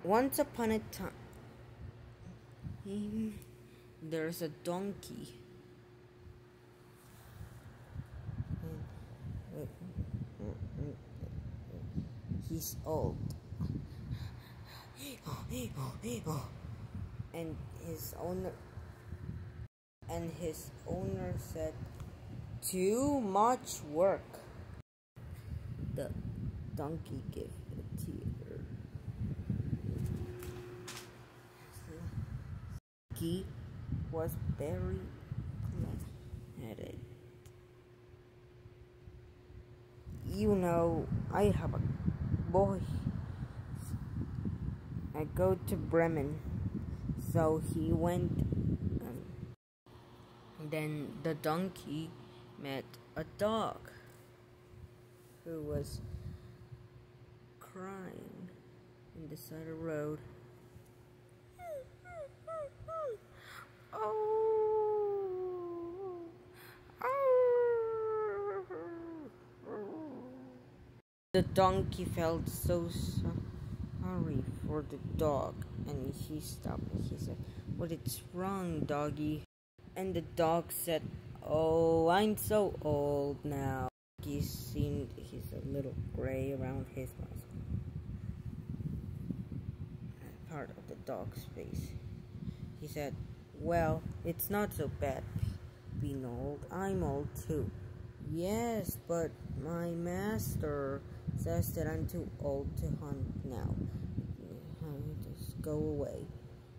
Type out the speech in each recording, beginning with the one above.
Once upon a time, there's a donkey. He's old. And his owner said, "Too much work." The donkey gave a tear. He was very glad-headed. I have a boy. I go to Bremen. So he went. Then the donkey met a dog who was crying in the side of the road. The donkey felt so sorry for the dog, and he stopped and he said, "What's wrong, doggy?" And the dog said, "Oh, I'm so old now." He's a little gray around his mouth. Part of the dog's face. He said, "Well, it's not so bad being old. I'm old too." "Yes, but my master says that I'm too old to hunt now. Just go away.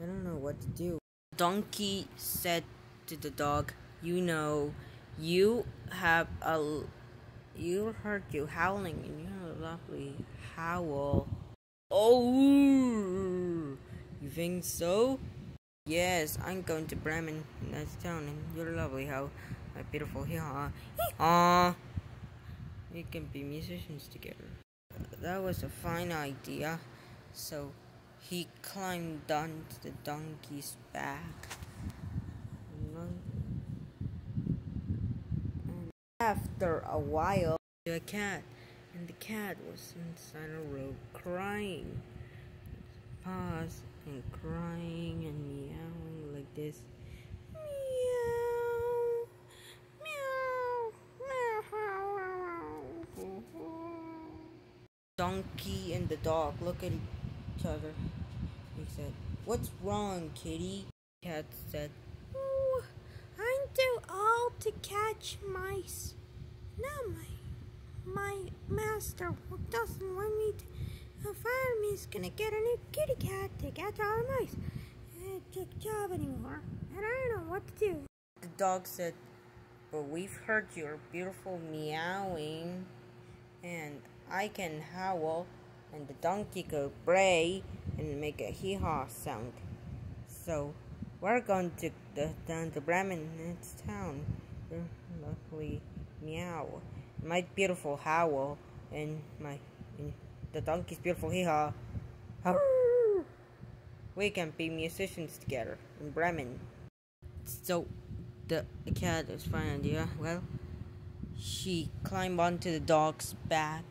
I don't know what to do." The donkey said to the dog, you heard you howling, and you have a lovely howl." "Oh, you think so?" "Yes, I'm going to Bremen Town, and you're lovely how my beautiful hee-haw. We can be musicians together." That was a fine idea. So he climbed onto the donkey's back. And after a while, a cat, and the cat was inside a road crying. Paws and crying and meowing like this. Meow, meow, meow. Donkey and the dog look at each other. He said, "What's wrong, kitty?" Cat said, "Oh, I'm too old to catch mice. Now my master who doesn't want me to fire me is gonna get a new kitty cat to catch all the mice. I don't take a job anymore, and I don't know what to do." The dog said, "But we've heard your beautiful meowing, and I can howl, and the donkey could bray and make a hee-haw sound. So we're going to down to Bremen Town. Your lovely meow, my beautiful howl, and the donkey's beautiful hee-haw. We can be musicians together in Bremen." So the cat was fine idea. Well, she climbed onto the dog's back.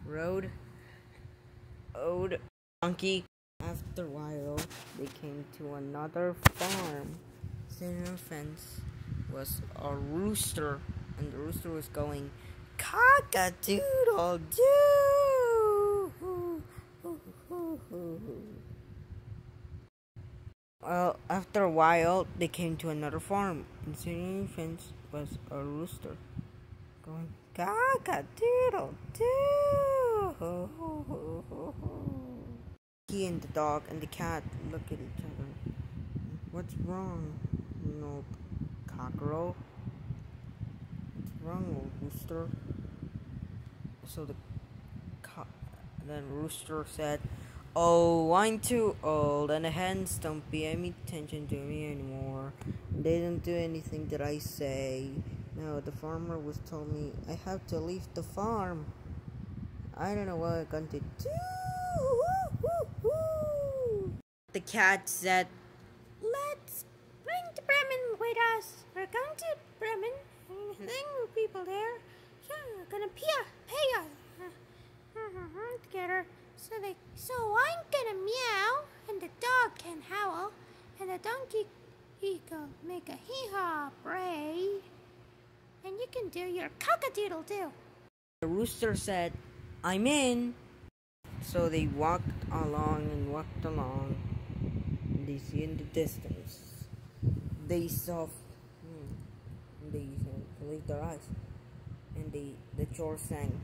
Road. Donkey. After a while, they came to another farm. Sitting on a fence was a rooster, and the rooster was going, "Cock-a-doodle-doo." Well, after a while, they came to another farm, and sitting on the fence was a rooster, going, "Cock-a-doodle-doo." He and the dog and the cat look at each other. "What's wrong, old cockerel? What's wrong, old rooster?" So the rooster said, "Oh, I'm too old, and the hens don't pay any attention to me anymore. They don't do anything that I say. Now the farmer was told me I have to leave the farm. I don't know what I'm going to do." The cat said, "Let's bring to Bremen with us. We're going to Bremen, and then we'll people there. You're gonna pay us together. So I'm gonna meow, and the dog can howl, and the donkey he can make a hee-haw bray, and you can do your cock-a-doodle-doo. The rooster said, "I'm in." So they walked along and walked along. And they see in the distance. They saw. They closed their eyes, and the chore sang.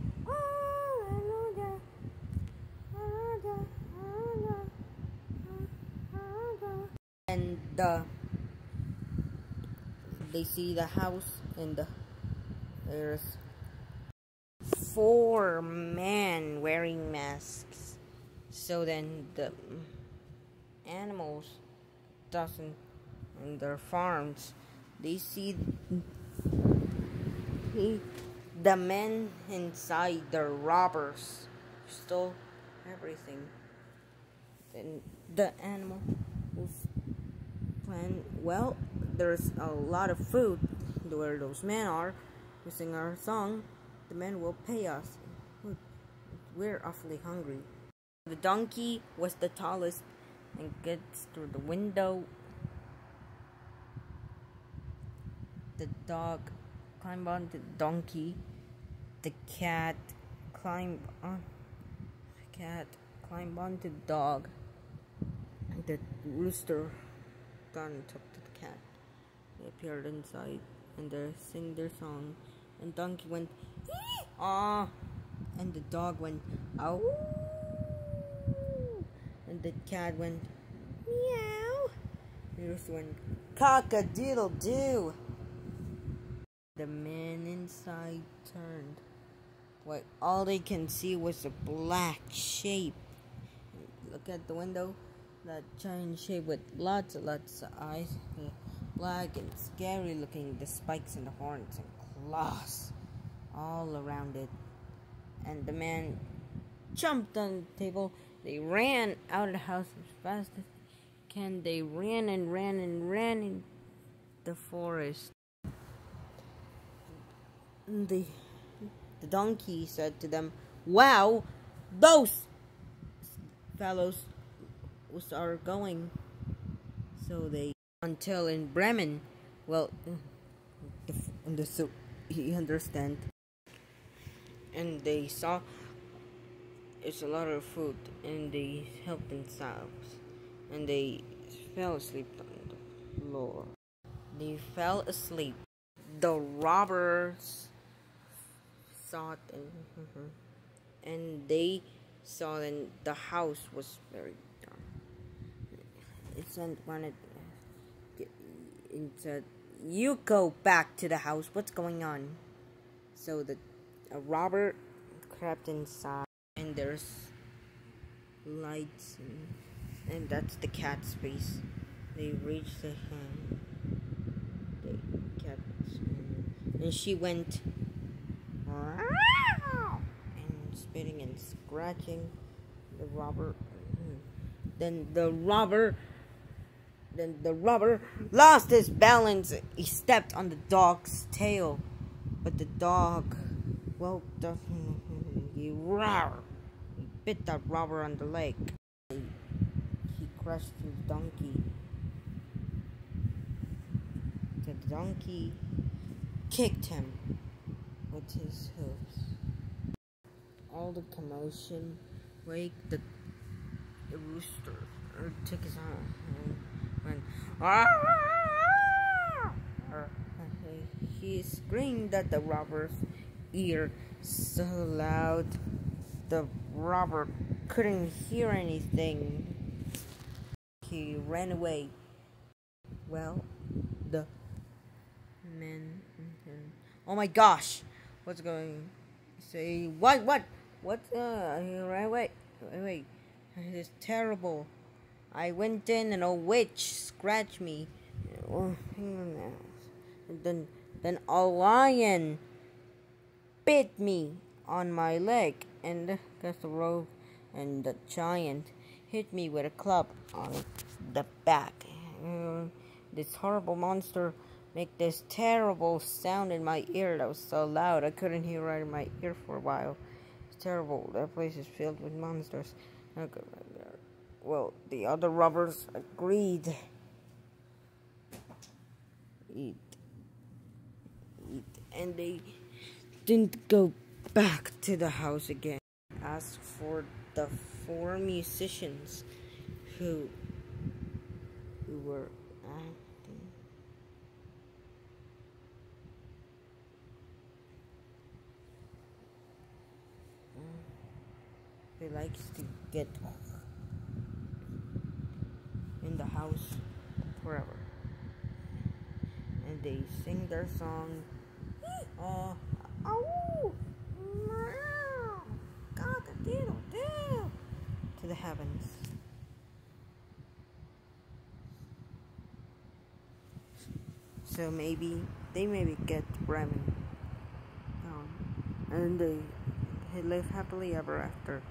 And they see the house, and there's 4 men wearing masks. So then the animals doesn't in their farms. They see the men inside, the robbers, stole everything. Then the animal was plan. Well, there's a lot of food where those men are. We sing our song. The men will pay us. We're awfully hungry. The donkey was the tallest and gets through the window. The dog climbed on the donkey. The cat climbed on onto the dog. The rooster got on top of the cat. They appeared inside and they sing their song. And donkey went, "Ah!" And the dog went, "Ow!" And the cat went, "Meow!" And the rooster went, "Cock-a-doodle-doo!" The man inside turned. What all they can see was a black shape. Look at the window. That giant shape with lots of eyes. Black and scary looking. The spikes and the horns and claws all around it. And the man jumped on the table. They ran out of the house as fast as they can. They ran in the forest. The donkey said to them, "Wow, those fellows are going." So they until in Bremen. Well, so he understand. And they saw it's a lot of food, and they helped themselves, and they fell asleep on the floor. They fell asleep. The robbers saw it, and they saw that the house was very dark. It said, "You go back to the house. What's going on?" So a robber crept inside, and there's lights, and that's the cat's face. They reached the cat's, and she went and spitting and scratching the robber. Then the robber lost his balance. He stepped on the dog's tail, but the dog woke up. He bit that robber on the leg. He crushed his donkey. The donkey kicked him with his hooves. All the commotion waked the rooster, took his arm and went, "Ah!" He screamed at the robber's ear so loud the robber couldn't hear anything. He ran away. Well, the men. Oh my gosh! What's going? Say what? He ran away. Wait. It is terrible. I went in and a witch scratched me. Oh, and then a lion bit me on my leg, and the rogue and the giant hit me with a club on the back. This horrible monster make this terrible sound in my ear that was so loud I couldn't hear right in my ear for a while. It's terrible. That place is filled with monsters. Okay, well, the other robbers agreed. Eat, and they didn't go back to the house again. Asked for the 4 musicians who were acting. They likes to get in the house forever, and they sing their song. Oh, meow, cock-a-doodle-doo, to the heavens. So maybe they get Bremen Town, and they live happily ever after.